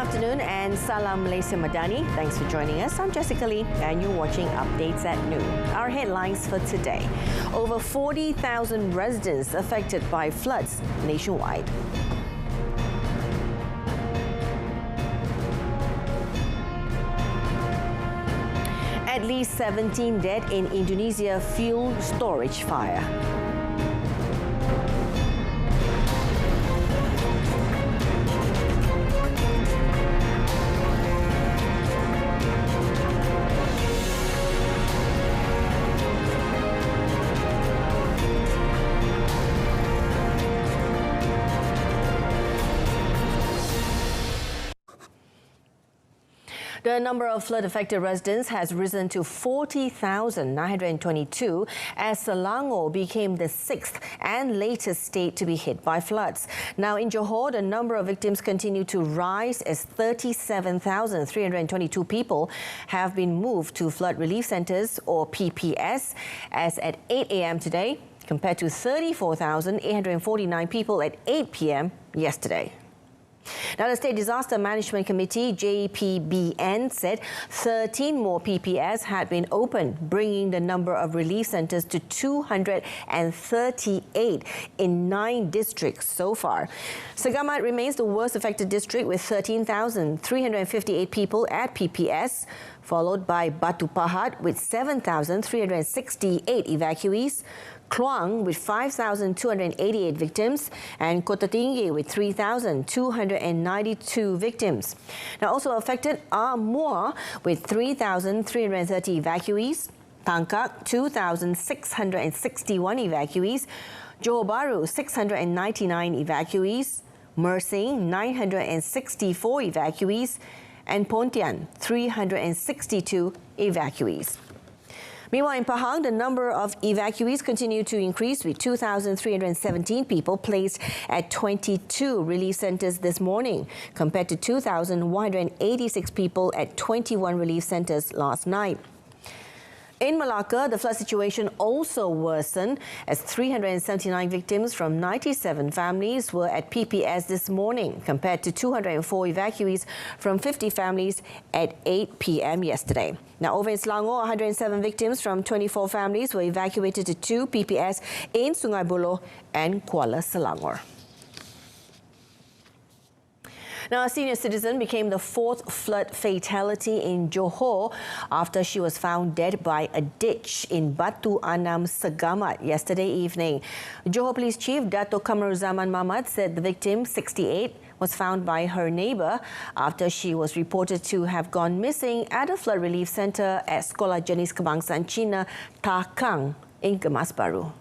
afternoon and Salam Malaysia Madani. Thanks for joining us. I'm Jessica Lee and you're watching Updates at Noon. Our headlines for today. Over 40,000 residents affected by floods nationwide. At least 17 dead in Indonesia fuel storage fire. The number of flood-affected residents has risen to 40,922 as Selangor became the sixth and latest state to be hit by floods. Now in Johor, the number of victims continue to rise as 37,322 people have been moved to flood relief centres or PPS as at 8 a.m. today compared to 34,849 people at 8 p.m. yesterday. Now, the State Disaster Management Committee, JPBN, said 13 more PPS had been opened, bringing the number of relief centres to 238 in 9 districts so far. Segamat remains the worst affected district with 13,358 people at PPS, followed by Batu Pahat with 7,368 evacuees, Kluang with 5,288 victims, and Kota Tinggi with 3,292 victims. Now also affected are Muar with 3,330 evacuees, Tangkak 2,661 evacuees, Johor Bahru 699 evacuees, Mersing 964 evacuees, and Pontian 362 evacuees. Meanwhile, in Pahang, the number of evacuees continue to increase with 2,317 people placed at 22 relief centres this morning, compared to 2,186 people at 21 relief centres last night. In Malacca, the flood situation also worsened as 379 victims from 97 families were at PPS this morning, compared to 204 evacuees from 50 families at 8 p.m. yesterday. Now, over in Selangor, 107 victims from 24 families were evacuated to 2 PPS in Sungai Buloh and Kuala Selangor. Now, a senior citizen became the 4th flood fatality in Johor after she was found dead by a ditch in Batu Anam, Segamat yesterday evening. Johor Police Chief Dato' Kamaruzaman Mahmad said the victim, 68, was found by her neighbour after she was reported to have gone missing at a flood relief centre at Sekolah Jenis Kebangsaan Cina, Takang in Kemas Baru.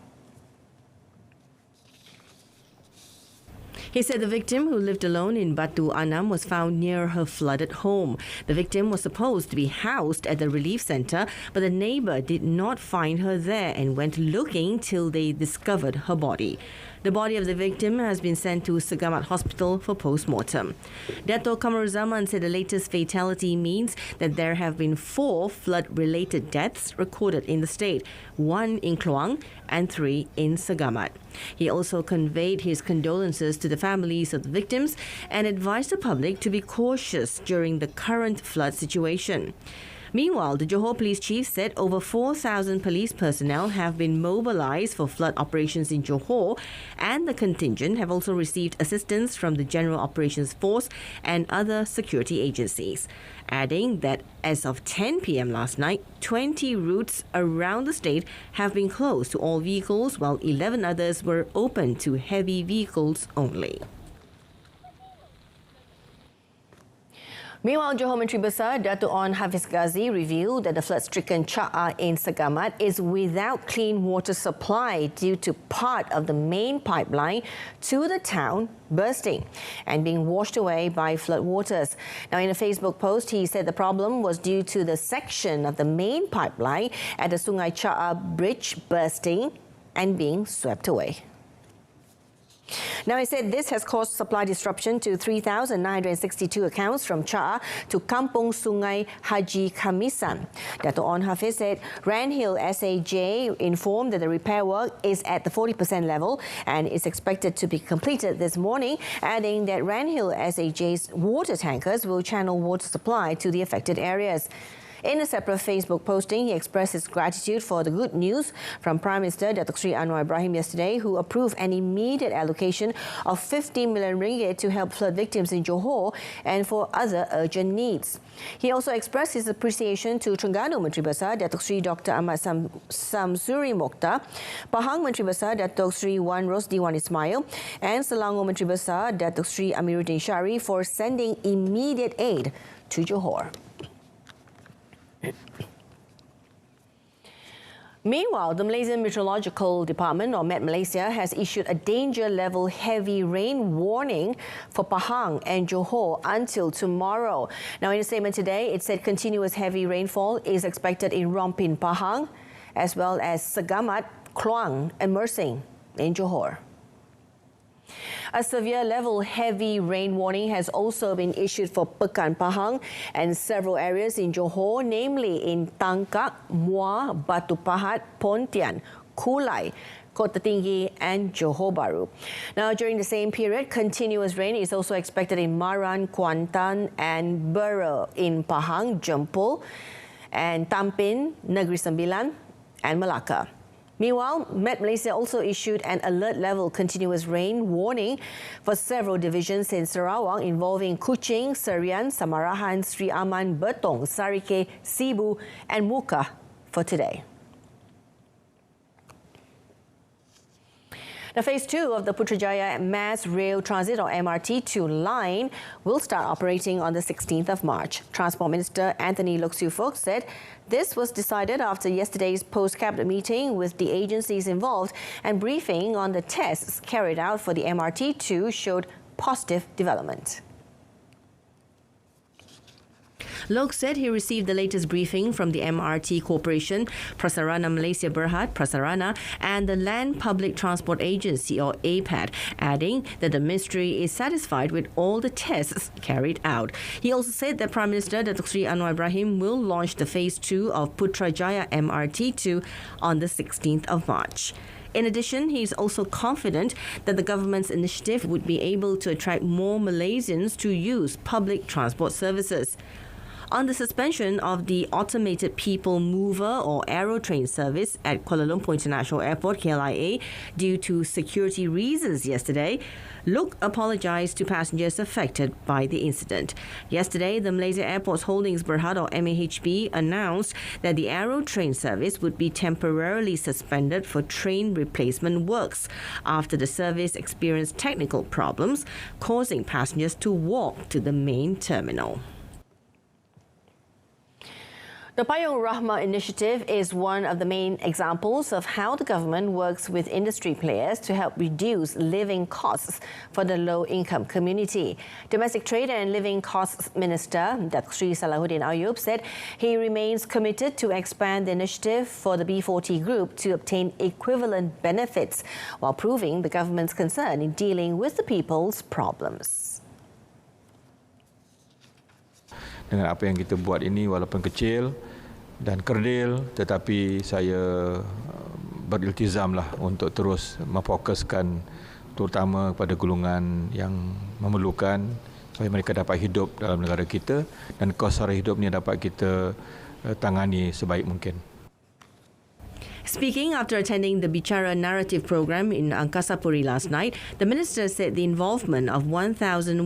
He said the victim, who lived alone in Batu Anam, was found near her flooded home. The victim was supposed to be housed at the relief centre, but the neighbour did not find her there and went looking till they discovered her body. The body of the victim has been sent to Segamat Hospital for post-mortem. Dato' Kamaruzaman said the latest fatality means that there have been 4 flood-related deaths recorded in the state, 1 in Kluang and 3 in Segamat. He also conveyed his condolences to the families of the victims and advised the public to be cautious during the current flood situation. Meanwhile, the Johor Police Chief said over 4,000 police personnel have been mobilised for flood operations in Johor, and the contingent have also received assistance from the General Operations Force and other security agencies, adding that as of 10 p.m. last night, 20 routes around the state have been closed to all vehicles, while 11 others were open to heavy vehicles only. Meanwhile, Johor Menteri Besar Dato' On Hafiz Ghazi revealed that the flood-stricken Cha'a in Segamat is without clean water supply due to part of the main pipeline to the town bursting and being washed away by flood waters. Now, in a Facebook post, he said the problem was due to the section of the main pipeline at the Sungai Cha'a bridge bursting and being swept away. Now, he said this has caused supply disruption to 3,962 accounts from Cha'a to Kampung Sungai Haji Kamisan. Dato' On Hafiz said Randhill SAJ informed that the repair work is at the 40% level and is expected to be completed this morning, adding that Randhill SAJ's water tankers will channel water supply to the affected areas. In a separate Facebook posting, he expressed his gratitude for the good news from Prime Minister Datuk Sri Anwar Ibrahim yesterday, who approved an immediate allocation of 50 million ringgit to help flood victims in Johor and for other urgent needs. He also expressed his appreciation to Terengganu Menteri Besar Datuk Sri Dr. Ahmad Samsuri Mokhtar, Pahang Menteri Besar Datuk Sri Wan Rosdiwan Ismail and Selangor Menteri Besar Datuk Sri Amiruddin Syari for sending immediate aid to Johor. Meanwhile, the Malaysian Meteorological Department, or Met Malaysia, has issued a danger level heavy rain warning for Pahang and Johor until tomorrow. Now, in a statement today, it said continuous heavy rainfall is expected in Rompin, Pahang, as well as Segamat, Kluang and Mersing in Johor. A severe level heavy rain warning has also been issued for Pekan, Pahang and several areas in Johor, namely in Tangkak, Muar, Batu Pahat, Pontian, Kulai, Kota Tinggi and Johor Bahru. Now, during the same period, continuous rain is also expected in Maran, Kuantan and Bera in Pahang, Jempol and Tampin, Negeri Sembilan and Melaka. Meanwhile, Met Malaysia also issued an alert level continuous rain warning for several divisions in Sarawak involving Kuching, Serian, Samarahan, Sri Aman, Betong, Sarike, Sibu and Muka for today. Now, Phase 2 of the Putrajaya Mass Rail Transit or MRT2 line will start operating on the 16th of March. Transport Minister Anthony Loke Siu Fook said this was decided after yesterday's post-cabinet meeting with the agencies involved, and briefing on the tests carried out for the MRT2 showed positive development. Loke said he received the latest briefing from the MRT Corporation, Prasarana Malaysia Berhad, Prasarana, and the Land Public Transport Agency or APAT, adding that the ministry is satisfied with all the tests carried out. He also said that Prime Minister Datuk Sri Anwar Ibrahim will launch the Phase 2 of Putrajaya MRT2 on the 16th of March. In addition, he is also confident that the government's initiative would be able to attract more Malaysians to use public transport services. On the suspension of the automated people mover or aerotrain service at Kuala Lumpur International Airport, KLIA, due to security reasons yesterday, Loke apologized to passengers affected by the incident. Yesterday, the Malaysia Airports Holdings Berhad or MAHB announced that the aerotrain service would be temporarily suspended for train replacement works after the service experienced technical problems, causing passengers to walk to the main terminal. The Payung Rahmah initiative is one of the main examples of how the government works with industry players to help reduce living costs for the low-income community. Domestic Trade and Living Costs Minister Datuk Sri Salahuddin Ayub said he remains committed to expand the initiative for the B40 group to obtain equivalent benefits while proving the government's concern in dealing with the people's problems. Dengan apa yang kita buat ini walaupun kecil dan kerdil, tetapi saya beriltizamlah untuk terus memfokuskan terutama kepada golongan yang memerlukan supaya mereka dapat hidup dalam negara kita dan kos sara hidup ini dapat kita tangani sebaik mungkin. Speaking after attending the Bicara Narrative program in Angkasa Puri last night, the minister said the involvement of 1,142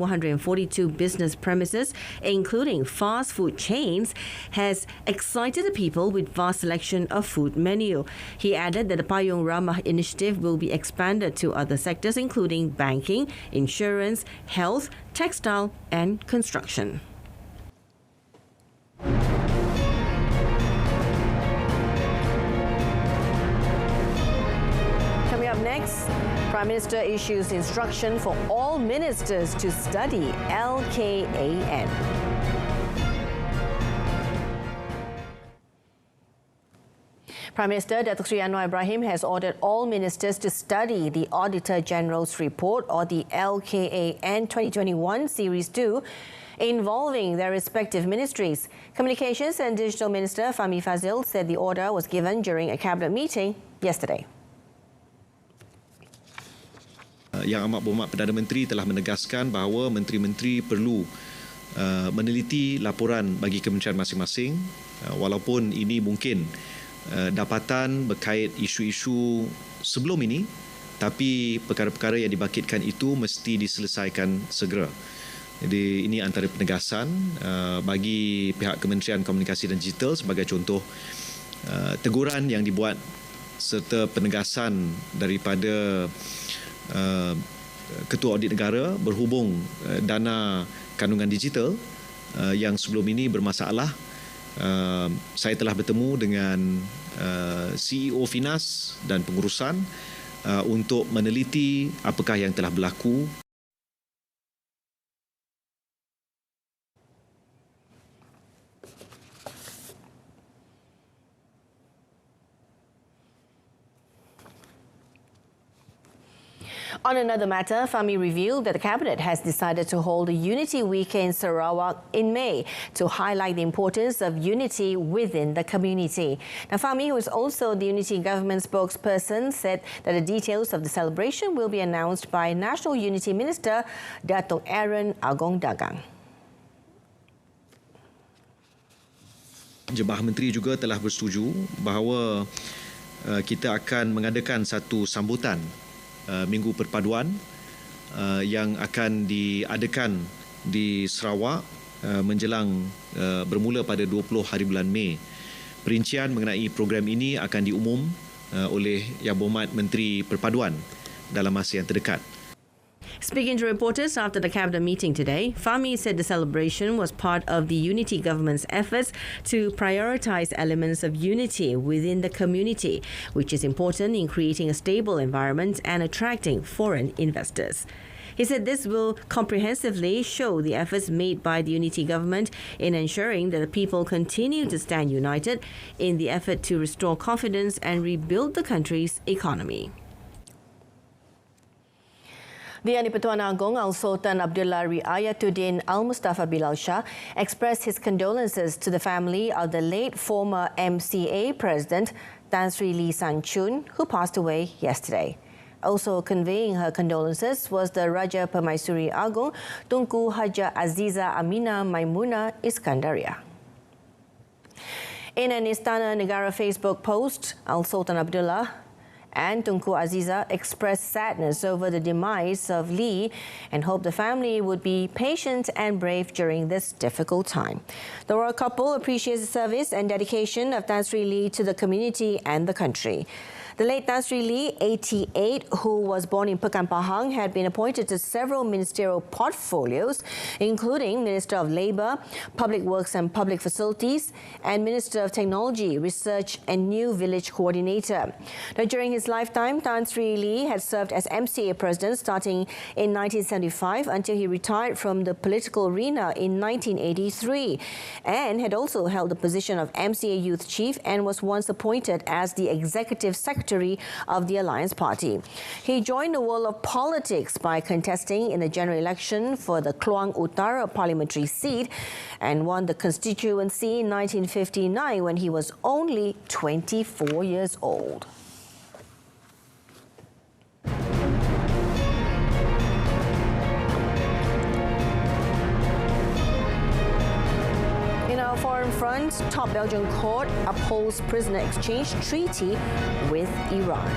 business premises, including fast food chains, has excited the people with vast selection of food menu. He added that the Payung Rahmah initiative will be expanded to other sectors, including banking, insurance, health, textile and construction. Next, Prime Minister issues instruction for all ministers to study LKAN. Prime Minister Datuk Seri Anwar Ibrahim has ordered all ministers to study the Auditor General's report, or the LKAN 2021 Series 2, involving their respective ministries. Communications and Digital Minister Fahmi Fazil said the order was given during a cabinet meeting yesterday. Yang Amat Berhormat Perdana Menteri telah menegaskan bahawa menteri-menteri perlu meneliti laporan bagi kementerian masing-masing, walaupun ini mungkin dapatan berkait isu-isu sebelum ini, tapi perkara-perkara yang dibangkitkan itu mesti diselesaikan segera. Jadi ini antara penegasan bagi pihak Kementerian Komunikasi dan Digital sebagai contoh teguran yang dibuat serta penegasan daripada Ketua Audit Negara berhubung dana kandungan digital yang sebelum ini bermasalah. Saya telah bertemu dengan CEO Finas dan pengurusan untuk meneliti apakah yang telah berlaku. On another matter, Fahmi revealed that the Cabinet has decided to hold a Unity Week in Sarawak in May to highlight the importance of unity within the community. Now, Fahmi, who is also the Unity Government spokesperson, said that the details of the celebration will be announced by National Unity Minister Datuk Aaron Agong Dagang. Jemaah Menteri juga telah bersetuju bahawa kita akan mengadakan satu sambutan Minggu Perpaduan yang akan diadakan di Sarawak menjelang bermula pada 20 hari bulan Mei. Perincian mengenai program ini akan diumum oleh Yang Berhormat Menteri Perpaduan dalam masa yang terdekat. Speaking to reporters after the cabinet meeting today, Fahmi said the celebration was part of the Unity government's efforts to prioritise elements of unity within the community, which is important in creating a stable environment and attracting foreign investors. He said this will comprehensively show the efforts made by the Unity government in ensuring that the people continue to stand united in the effort to restore confidence and rebuild the country's economy. The Yang-di-Pertuan Agong Al-Sultan Abdullah Riayatuddin Al-Mustafa Bilal Shah expressed his condolences to the family of the late former MCA President Tan Sri Lee San Chun, who passed away yesterday. Also conveying her condolences was the Raja Permaisuri Agong Tunku Haja Aziza Amina Maimuna Iskandaria. In an Istana Negara Facebook post, Al-Sultan Abdullah and Tunku Aziza expressed sadness over the demise of Lee and hoped the family would be patient and brave during this difficult time. The royal couple appreciates the service and dedication of Tan Sri Lee to the community and the country. The late Tan Sri Lee, 88, who was born in Pekan Pahang, had been appointed to several ministerial portfolios, including Minister of Labour, Public Works and Public Facilities, and Minister of Technology, Research and New Village Coordinator. Now, during his lifetime, Tan Sri Lee had served as MCA President starting in 1975 until he retired from the political arena in 1983, and had also held the position of MCA Youth Chief and was once appointed as the Executive Secretary of the Alliance Party. He joined the world of politics by contesting in the general election for the Kluang Utara parliamentary seat and won the constituency in 1959 when he was only 24 years old. In our foreign front, top Belgian court upholds prisoner exchange treaty with Iran.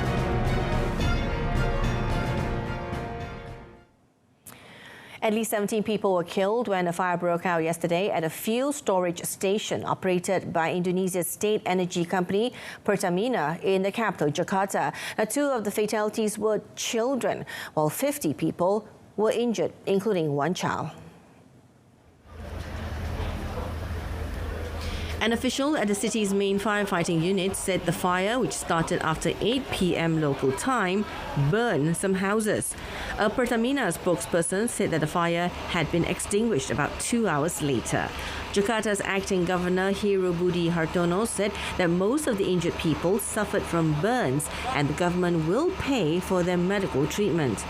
At least 17 people were killed when a fire broke out yesterday at a fuel storage station operated by Indonesia's state energy company Pertamina in the capital, Jakarta. Now, 2 of the fatalities were children, while 50 people were injured, including 1 child. An official at the city's main firefighting unit said the fire, which started after 8 p.m. local time, burned some houses. A Pertamina spokesperson said that the fire had been extinguished about 2 hours later. Jakarta's acting governor Heru Budi Hartono said that most of the injured people suffered from burns and the government will pay for their medical treatment.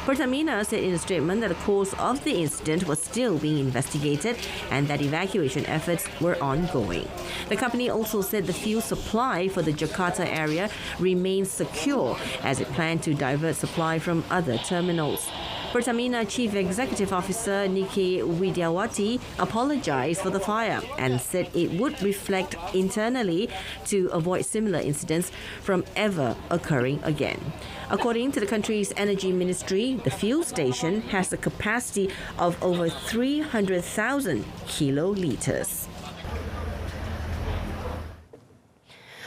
Pertamina said in a statement that the cause of the incident was still being investigated and that evacuation efforts were ongoing. The company also said the fuel supply for the Jakarta area remains secure as it planned to divert supply from other terminals. Pertamina Chief Executive Officer Niki Widiawati apologized for the fire and said it would reflect internally to avoid similar incidents from ever occurring again. According to the country's energy ministry, the fuel station has a capacity of over 300,000 kilolitres.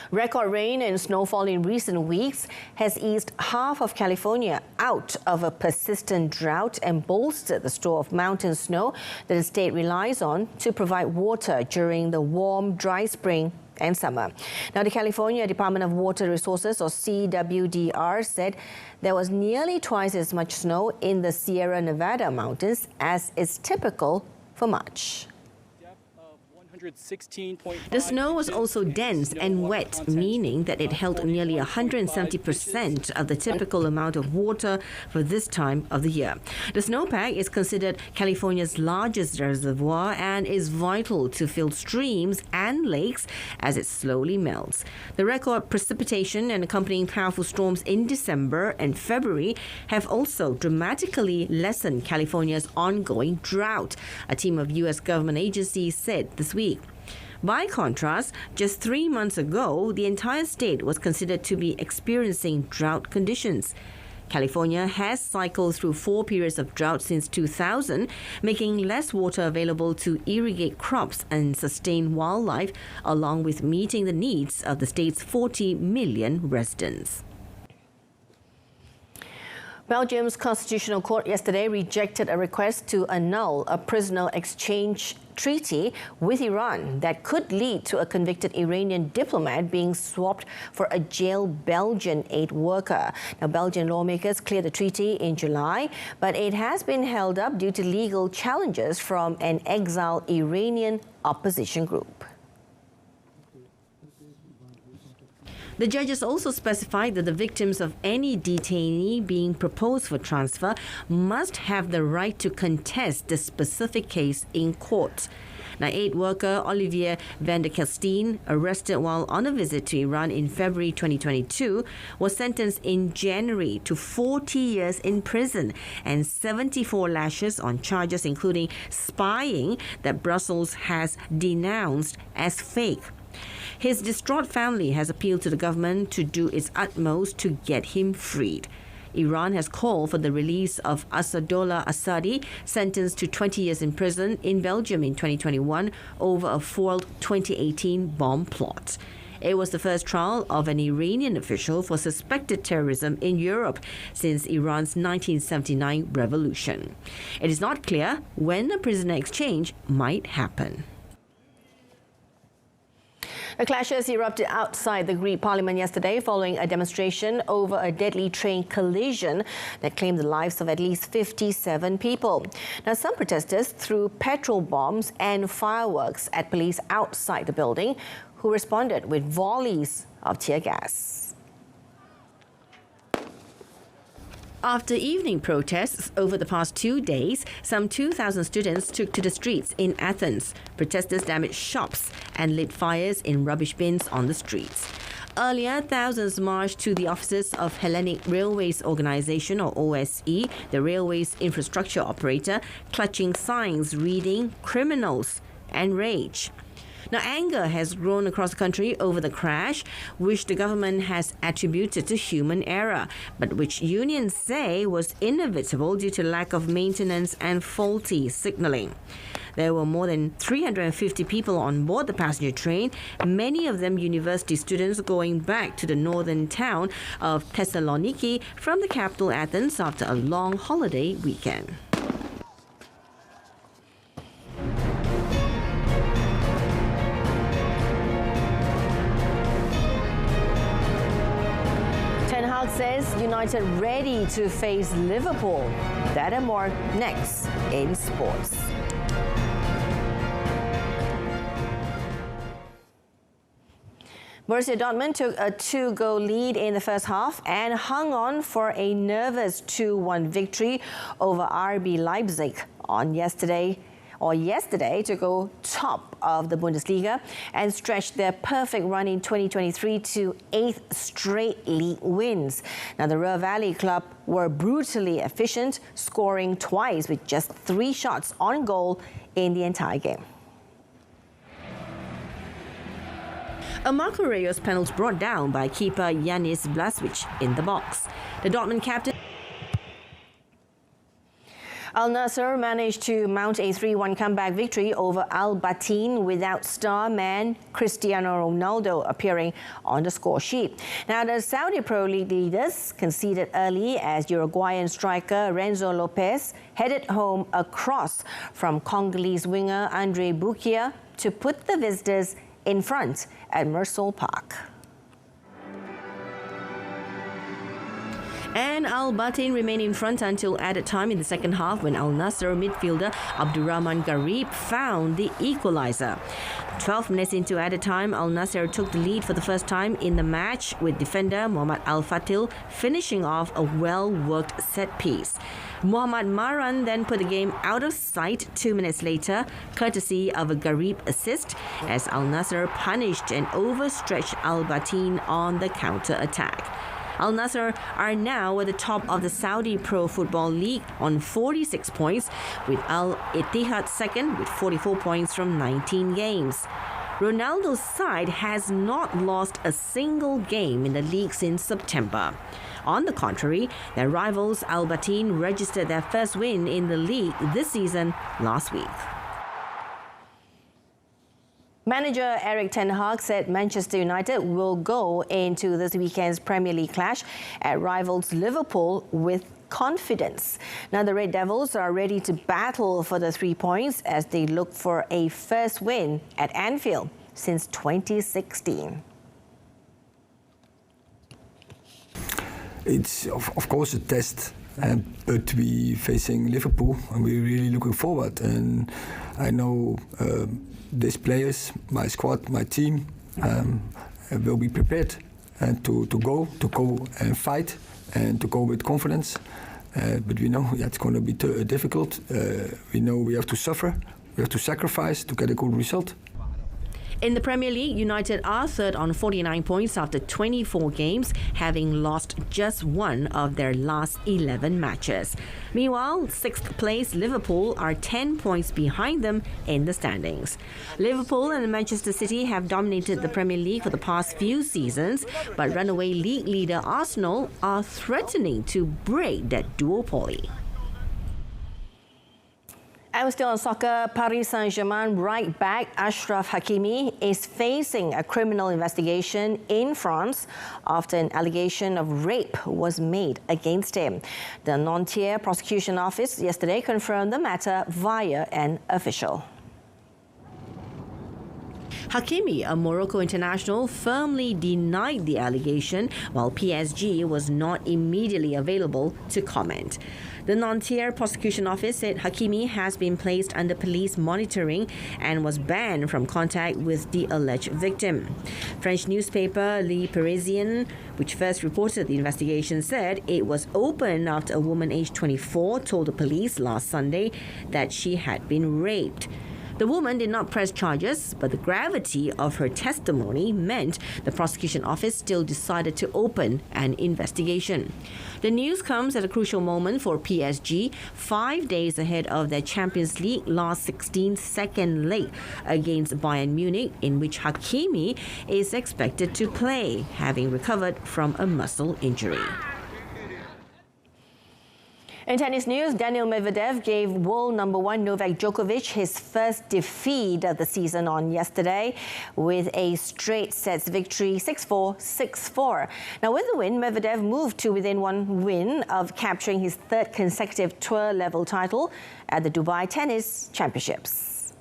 Record rain and snowfall in recent weeks has eased half of California out of a persistent drought and bolstered the store of mountain snow that the state relies on to provide water during the warm, dry spring and summer. Now, the California Department of Water Resources, or CWDR, said there was nearly twice as much snow in the Sierra Nevada mountains as is typical for March. The snow was also dense and wet, meaning that it held nearly 170% of the typical amount of water for this time of the year. The snowpack is considered California's largest reservoir and is vital to fill streams and lakes as it slowly melts. The record precipitation and accompanying powerful storms in December and February have also dramatically lessened California's ongoing drought, a team of U.S. government agencies said this week. By contrast, just 3 months ago, the entire state was considered to be experiencing drought conditions. California has cycled through 4 periods of drought since 2000, making less water available to irrigate crops and sustain wildlife, along with meeting the needs of the state's 40 million residents. Belgium's Constitutional Court yesterday rejected a request to annul a prisoner exchange treaty with Iran that could lead to a convicted Iranian diplomat being swapped for a jailed Belgian aid worker. Now, Belgian lawmakers cleared the treaty in July, but it has been held up due to legal challenges from an exiled Iranian opposition group. The judges also specified that the victims of any detainee being proposed for transfer must have the right to contest the specific case in court. Now, aid worker Olivier van der Kestijn, arrested while on a visit to Iran in February 2022, was sentenced in January to 40 years in prison and 74 lashes on charges including spying that Brussels has denounced as fake. His distraught family has appealed to the government to do its utmost to get him freed. Iran has called for the release of Asadollah Assadi, sentenced to 20 years in prison in Belgium in 2021 over a foiled 2018 bomb plot. It was the first trial of an Iranian official for suspected terrorism in Europe since Iran's 1979 revolution. It is not clear when a prisoner exchange might happen. The clashes erupted outside the Greek parliament yesterday following a demonstration over a deadly train collision that claimed the lives of at least 57 people. Now, some protesters threw petrol bombs and fireworks at police outside the building, who responded with volleys of tear gas. After evening protests over the past 2 days, some 2,000 students took to the streets in Athens. Protesters damaged shops and lit fires in rubbish bins on the streets. Earlier, thousands marched to the offices of Hellenic Railways Organisation, or OSE, the railway's infrastructure operator, clutching signs reading "Criminals" and "Rage." Now, anger has grown across the country over the crash, which the government has attributed to human error, but which unions say was inevitable due to lack of maintenance and faulty signalling. There were more than 350 people on board the passenger train, many of them university students going back to the northern town of Thessaloniki from the capital Athens after a long holiday weekend. Hag says United ready to face Liverpool. That and more next in sports. Borussia Dortmund took a 2-goal lead in the first half and hung on for a nervous 2-1 victory over RB Leipzig yesterday to go top of the Bundesliga and stretch their perfect run in 2023 to 8th straight league wins. Now, the Ruhr Valley club were brutally efficient, scoring twice with just 3 shots on goal in the entire game. A Marco Reyes penalty brought down by keeper Yanis Blažević in the box. The Dortmund captain Al Nassr managed to mount a 3-1 comeback victory over Al Batin without star man Cristiano Ronaldo appearing on the score sheet. Now, the Saudi Pro League leaders conceded early as Uruguayan striker Renzo Lopez headed home a cross from Congolese winger Andre Bukia to put the visitors in front at Mersal Park. And Al Batin remained in front until added time in the second half when Al Nassr midfielder Abdurrahman Garib found the equalizer. 12 minutes into added time, Al Nassr took the lead for the first time in the match with defender Mohamed Al Fatil finishing off a well-worked set piece. Mohamed Maran then put the game out of sight 2 minutes later, courtesy of a Garib assist, as Al Nassr punished and overstretched Al Batin on the counter-attack. Al Nassr are now at the top of the Saudi Pro Football League on 46 points, with Al Ittihad second with 44 points from 19 games. Ronaldo's side has not lost a single game in the league since September. On the contrary, their rivals Al Batin registered their first win in the league this season last week. Manager Erik ten Hag said Manchester United will go into this weekend's Premier League clash at rivals Liverpool with confidence. Now, the Red Devils are ready to battle for the 3 points as they look for a first win at Anfield since 2016. It's of course a test, but we're facing Liverpool and we're really looking forward. And I know these players, my squad, my team, will be prepared to go and fight and to go with confidence. But we know it's going to be difficult. We know we have to suffer, we have to sacrifice to get a good result. In the Premier League, United are third on 49 points after 24 games, having lost just one of their last 11 matches. Meanwhile, 6th place Liverpool are 10 points behind them in the standings. Liverpool and Manchester City have dominated the Premier League for the past few seasons, but runaway league leader Arsenal are threatening to break that duopoly. And we're still on soccer. Paris Saint-Germain right back Achraf Hakimi is facing a criminal investigation in France after an allegation of rape was made against him. The Nanterre prosecution office yesterday confirmed the matter via an official. Hakimi, a Morocco international, firmly denied the allegation, while PSG was not immediately available to comment. The Nanterre prosecution office said Hakimi has been placed under police monitoring and was banned from contact with the alleged victim. French newspaper Le Parisien, which first reported the investigation, said it was opened after a woman aged 24 told the police last Sunday that she had been raped. The woman did not press charges, but the gravity of her testimony meant the prosecution office still decided to open an investigation. The news comes at a crucial moment for PSG, 5 days ahead of their Champions League last 16th second leg against Bayern Munich, in which Hakimi is expected to play, having recovered from a muscle injury. In tennis news, Daniil Medvedev gave world number 1 Novak Djokovic his first defeat of the season on yesterday with a straight sets victory 6-4, 6-4. Now, with the win, Medvedev moved to within 1 win of capturing his 3rd consecutive tour level title at the Dubai Tennis Championships.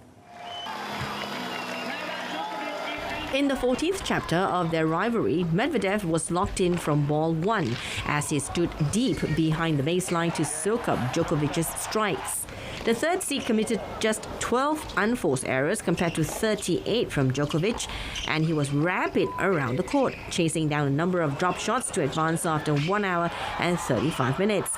In the 14th chapter of their rivalry, Medvedev was locked in from ball 1 as he stood deep behind the baseline to soak up Djokovic's strikes. The third seed committed just 12 unforced errors compared to 38 from Djokovic, and he was rapid around the court, chasing down a number of drop shots to advance after 1 hour and 35 minutes.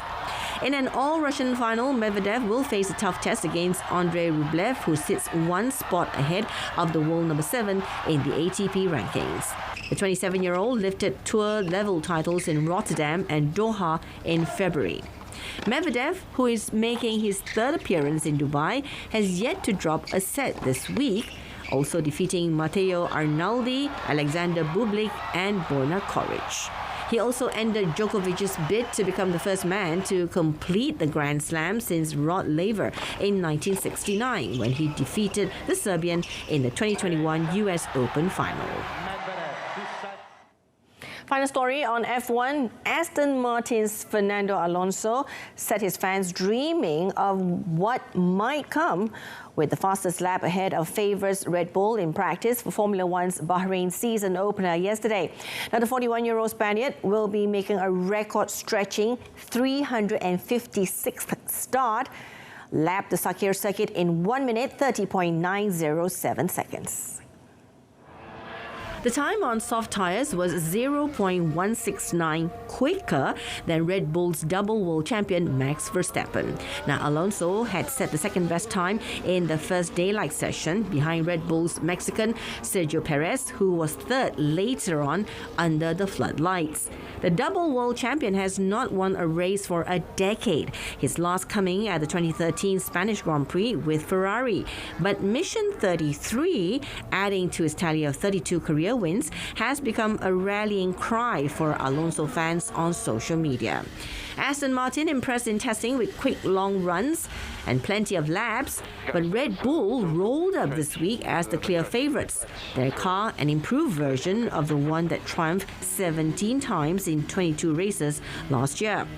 In an all-Russian final, Medvedev will face a tough test against Andrei Rublev, who sits one spot ahead of the world number 7 in the ATP rankings. The 27-year-old lifted tour-level titles in Rotterdam and Doha in February. Medvedev, who is making his third appearance in Dubai, has yet to drop a set this week, also defeating Matteo Arnaldi, Alexander Bublik and Borna Koric. He also ended Djokovic's bid to become the first man to complete the Grand Slam since Rod Laver in 1969, when he defeated the Serbian in the 2021 US Open final. Final story on F1. Aston Martin's Fernando Alonso set his fans dreaming of what might come with the fastest lap ahead of favourites Red Bull in practice for Formula One's Bahrain season opener yesterday. Now, the 41-year-old Spaniard will be making a record-stretching 356th start, lap the Sakir circuit in 1 minute 30.907 seconds. The time on soft tyres was 0.169 quicker than Red Bull's double world champion Max Verstappen. Now, Alonso had set the second best time in the first daylight session behind Red Bull's Mexican Sergio Perez, who was third later on under the floodlights. The double world champion has not won a race for a decade, his last coming at the 2013 Spanish Grand Prix with Ferrari. But Mission 33, adding to his tally of 32 career wins, has become a rallying cry for Alonso fans on social media. Aston Martin impressed in testing with quick long runs and plenty of laps, but Red Bull rolled up this week as the clear favourites. Their car, an improved version of the one that triumphed 17 times in 22 races last year.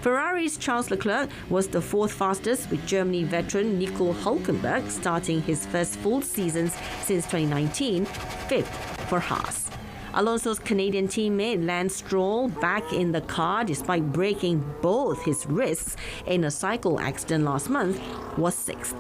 Ferrari's Charles Leclerc was the fourth fastest, with Germany veteran Nico Hülkenberg starting his first full seasons since 2019, fifth for Haas. Alonso's Canadian teammate Lance Stroll, back in the car despite breaking both his wrists in a cycle accident last month, was sixth.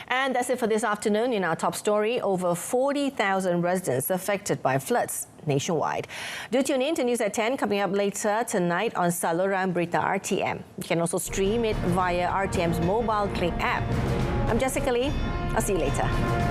And that's it for this afternoon. In our top story, over 40,000 residents affected by floods nationwide. Do tune in to News at 10 coming up later tonight on saluran Berita RTM. You can also stream it via RTM's mobile Click app. I'm Jessica Lee. I'll see you later.